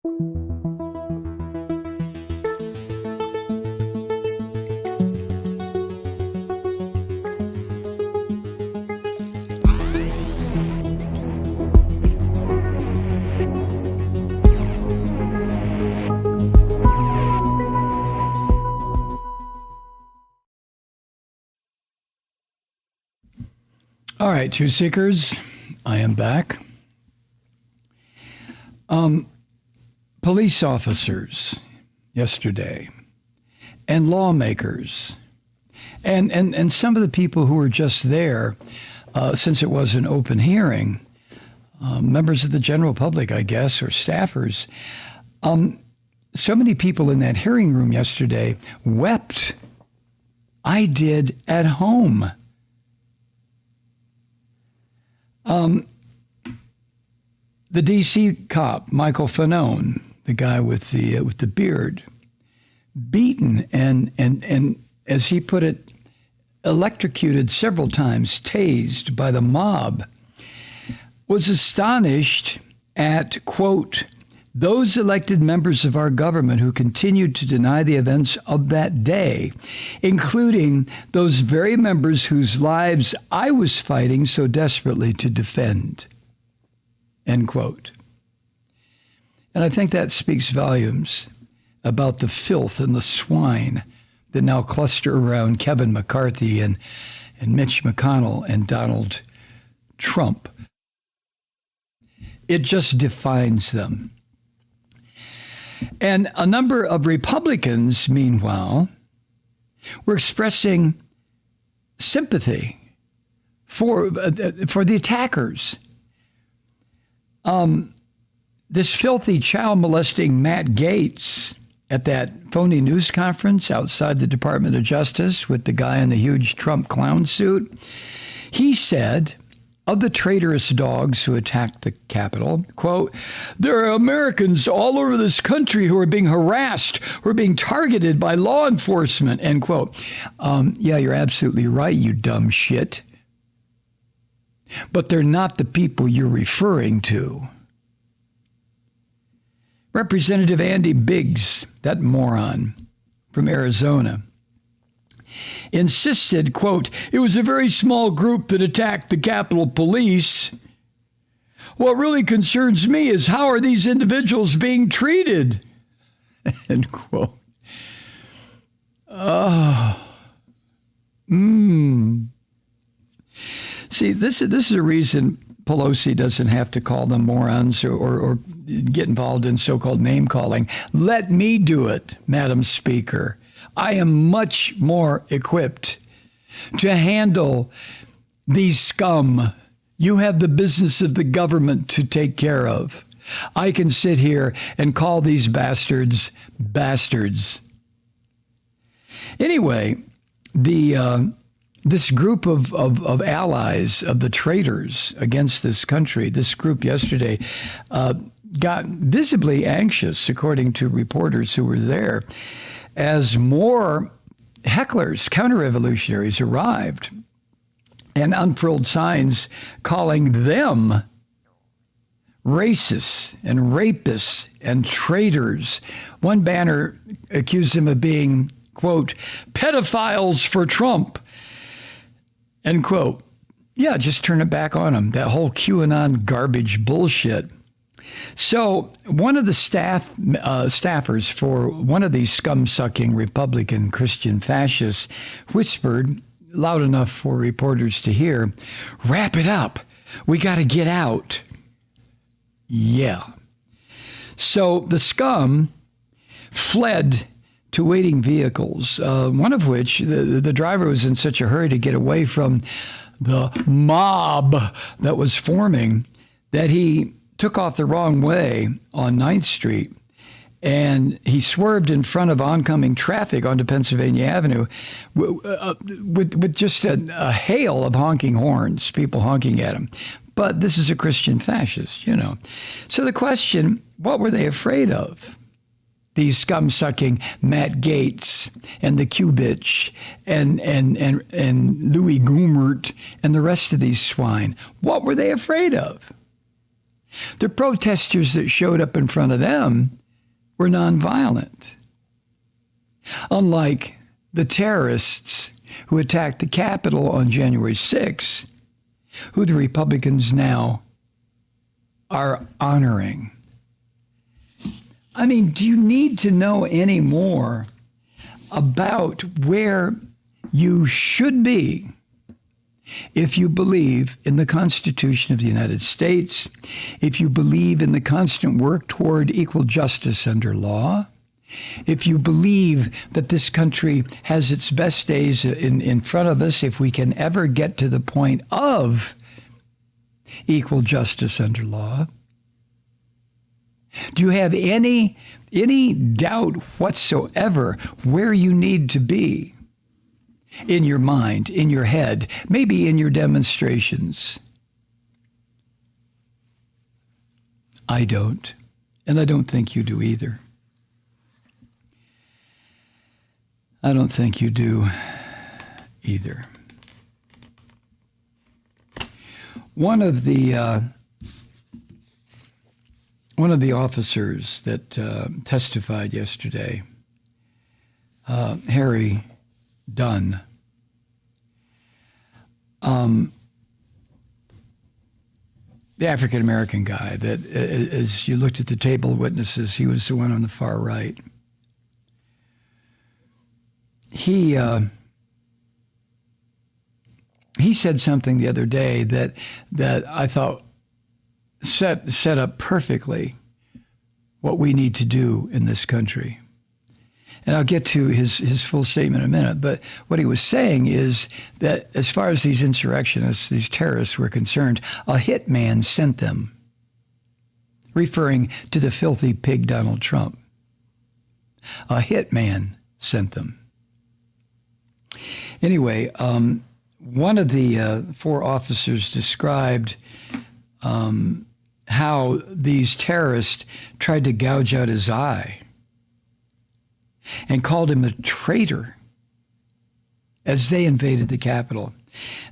All right, Truth Seekers, I am back. Police officers yesterday and lawmakers and some of the people who were just there, since it was an open hearing, members of the general public, I guess, or staffers. So many people in that hearing room yesterday wept. I did at home. The D.C. cop, Michael Fanone, the guy with the beard, beaten and as he put it, electrocuted several times, tased by the mob, was astonished at, quote, those elected members of our government who continued to deny the events of that day, including those very members whose lives I was fighting so desperately to defend, end quote. And I think that speaks volumes about the filth and the swine that now cluster around Kevin McCarthy and Mitch McConnell and Donald Trump. It just defines them. And a number of Republicans, meanwhile, were expressing sympathy for the attackers. This filthy child molesting Matt Gaetz at that phony news conference outside the Department of Justice with the guy in the huge Trump clown suit, he said of the traitorous dogs who attacked the Capitol, quote, there are Americans all over this country who are being harassed, who are being targeted by law enforcement, end quote. Yeah, you're absolutely right, you dumb shit. But they're not the people you're referring to. Representative Andy Biggs, that moron from Arizona, insisted, quote, it was a very small group that attacked the Capitol Police. What really concerns me is how are these individuals being treated? End quote. See, this is a reason Pelosi doesn't have to call them morons or get involved in so-called name calling. Let me do it, Madam Speaker. I am much more equipped to handle these scum. You have the business of the government to take care of. I can sit here and call these bastards bastards. Anyway, this group of allies of the traitors against this country, this group yesterday got visibly anxious, according to reporters who were there, as more hecklers, counter-revolutionaries arrived and unfurled signs calling them racists and rapists and traitors. One banner accused them of being, quote, pedophiles for Trump, end quote. Yeah, just turn it back on them. That whole QAnon garbage bullshit. So one of the staffers for one of these scum-sucking Republican Christian fascists whispered loud enough for reporters to hear, wrap it up. We got to get out. Yeah. So the scum fled to waiting vehicles, one of which the driver was in such a hurry to get away from the mob that was forming that he took off the wrong way on 9th Street, and he swerved in front of oncoming traffic onto Pennsylvania Avenue with just a hail of honking horns, people honking at him. But this is a Christian fascist, you know. So the question, what were they afraid of? These scum-sucking Matt Gaetz and the Kubitsch and Louis Gohmert and the rest of these swine. What were they afraid of? The protesters that showed up in front of them were nonviolent. Unlike the terrorists who attacked the Capitol on January 6th, who the Republicans now are honoring. I mean, do you need to know any more about where you should be if you believe in the Constitution of the United States, if you believe in the constant work toward equal justice under law, if you believe that this country has its best days in front of us, if we can ever get to the point of equal justice under law? Do you have any doubt whatsoever where you need to be in your mind, in your head, maybe in your demonstrations? I don't, and I don't think you do either. I don't think you do either. One of the officers that testified yesterday, Harry Dunn, the African-American guy that, as you looked at the table of witnesses, he was the one on the far right. He said something the other day that I thought set up perfectly what we need to do in this country. And I'll get to his full statement in a minute. But what he was saying is that as far as these insurrectionists, these terrorists were concerned, a hitman sent them, referring to the filthy pig Donald Trump. A hitman sent them. Anyway, one of the four officers described how these terrorists tried to gouge out his eye and called him a traitor as they invaded the Capitol.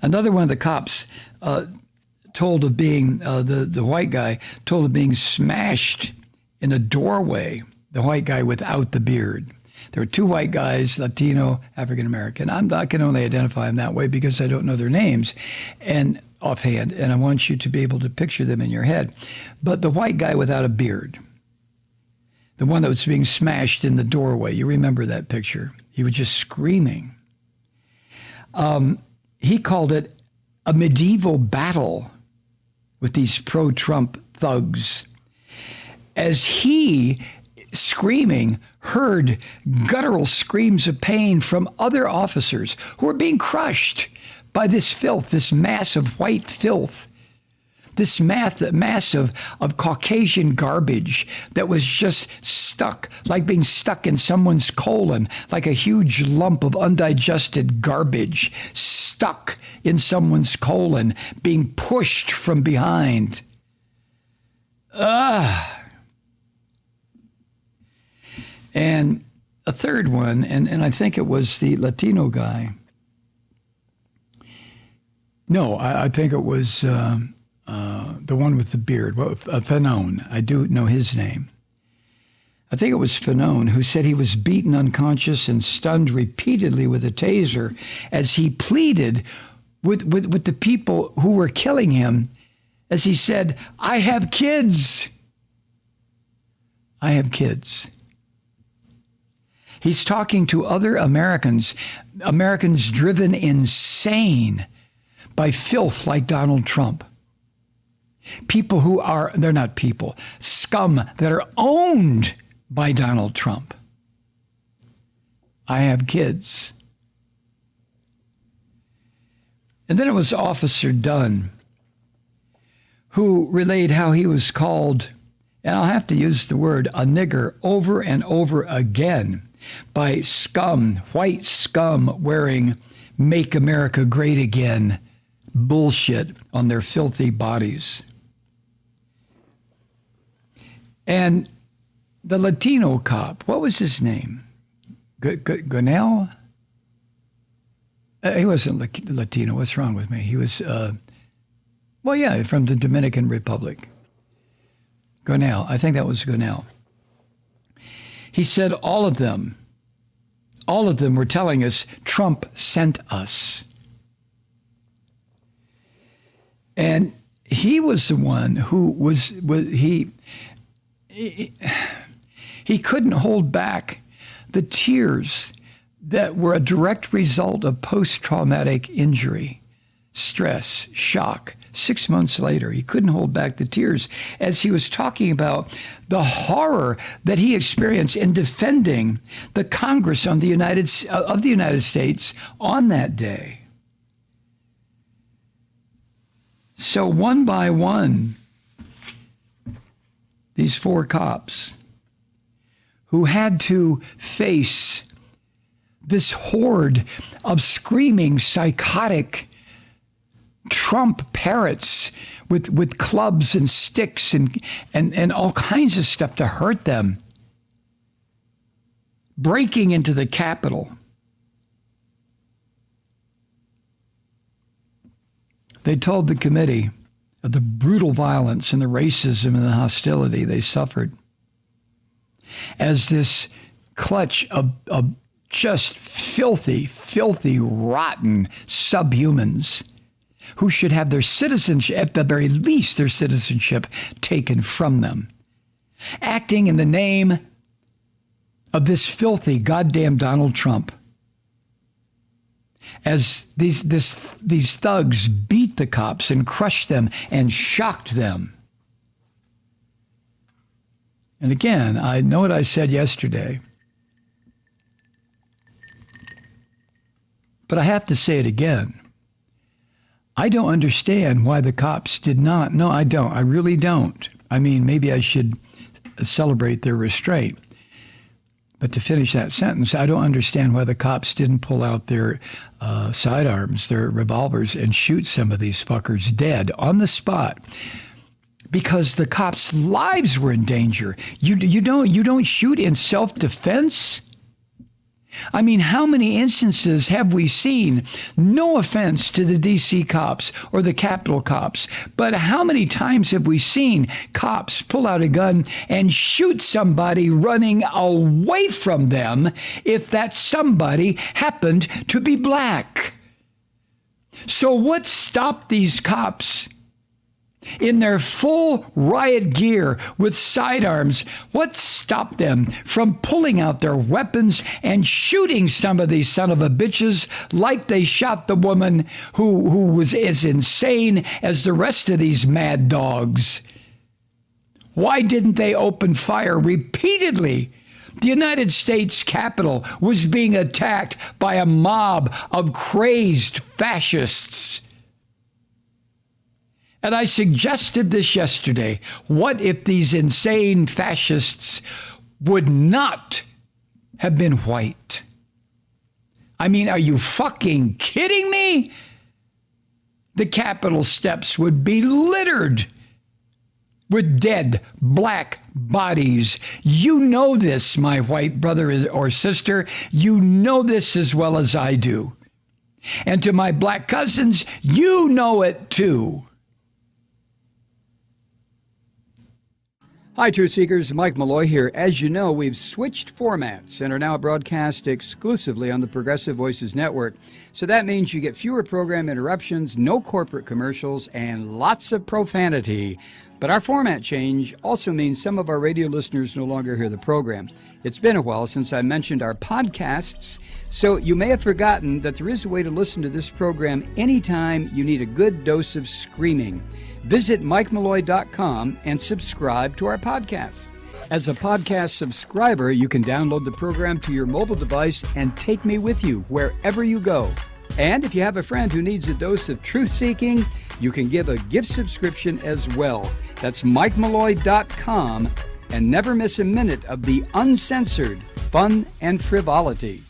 Another one of the cops told of being, the white guy told of being smashed in a doorway, the white guy without the beard. There were two white guys, Latino, African-American. I can only identify them that way because I don't know their names and offhand, and I want you to be able to picture them in your head. But the white guy without a beard, the one that was being smashed in the doorway, you remember that picture. He was just screaming. He called it a medieval battle with these pro-Trump thugs. As he, screaming, heard guttural screams of pain from other officers who were being crushed by this filth, this mass of white filth, this mass of Caucasian garbage that was just stuck, like being stuck in someone's colon, like a huge lump of undigested garbage stuck in someone's colon, being pushed from behind. And a third one, and I think it was the Latino guy. No, I think it was the one with the beard, Fanone. I do know his name. I think it was Fanone, who said he was beaten unconscious and stunned repeatedly with a taser as he pleaded with the people who were killing him, as he said, "I have kids. I have kids." He's talking to other Americans driven insane by filth like Donald Trump. People who are, they're not people, scum that are owned by Donald Trump. I have kids. And then it was Officer Dunn who relayed how he was called, and I'll have to use the word, a nigger, over and over again by scum, white scum wearing "Make America Great Again" bullshit on their filthy bodies. And the Latino cop, what was his name? Gonell? He wasn't Latino. What's wrong with me? He was, from the Dominican Republic. Gonell. I think that was Gonell. He said all of them were telling us Trump sent us. And he was the one who he couldn't hold back the tears that were a direct result of post-traumatic injury, stress, shock. 6 months later, he couldn't hold back the tears as he was talking about the horror that he experienced in defending the Congress of the United States on that day. So one by one, these 4 cops who had to face this horde of screaming, psychotic Trump parrots with clubs and sticks and all kinds of stuff to hurt them, breaking into the Capitol. They told the committee of the brutal violence and the racism and the hostility they suffered as this clutch of just filthy, rotten subhumans who should have their citizenship, at the very least their citizenship, taken from them, acting in the name of this filthy goddamn Donald Trump. As these thugs beat the cops and crushed them and shocked them. And again, I know what I said yesterday, but I have to say it again. I don't understand why the cops did not. No, I don't. I really don't. I mean, maybe I should celebrate their restraint. But to finish that sentence, I don't understand why the cops didn't pull out their sidearms, their revolvers, and shoot some of these fuckers dead on the spot. Because the cops' lives were in danger. You don't shoot in self-defense? I mean, how many instances have we seen? No offense to the D.C. cops or the Capitol cops, but how many times have we seen cops pull out a gun and shoot somebody running away from them if that somebody happened to be black? So what stopped these cops in their full riot gear with sidearms? What stopped them from pulling out their weapons and shooting some of these son of a bitches like they shot the woman who was as insane as the rest of these mad dogs? Why didn't they open fire repeatedly? The United States Capitol was being attacked by a mob of crazed fascists. And I suggested this yesterday. What if these insane fascists would not have been white? I mean, are you fucking kidding me? The Capitol steps would be littered with dead black bodies. You know this, my white brother or sister. You know this as well as I do. And to my black cousins, you know it too. Hi, Truth Seekers. Mike Malloy here. As you know, we've switched formats and are now broadcast exclusively on the Progressive Voices Network. So that means you get fewer program interruptions, no corporate commercials, and lots of profanity. But our format change also means some of our radio listeners no longer hear the program. It's been a while since I mentioned our podcasts, so you may have forgotten that there is a way to listen to this program anytime you need a good dose of screaming. Visit MikeMalloy.com and subscribe to our podcast. As a podcast subscriber, you can download the program to your mobile device and take me with you wherever you go. And if you have a friend who needs a dose of truth-seeking, you can give a gift subscription as well. That's MikeMalloy.com, and never miss a minute of the uncensored fun and frivolity.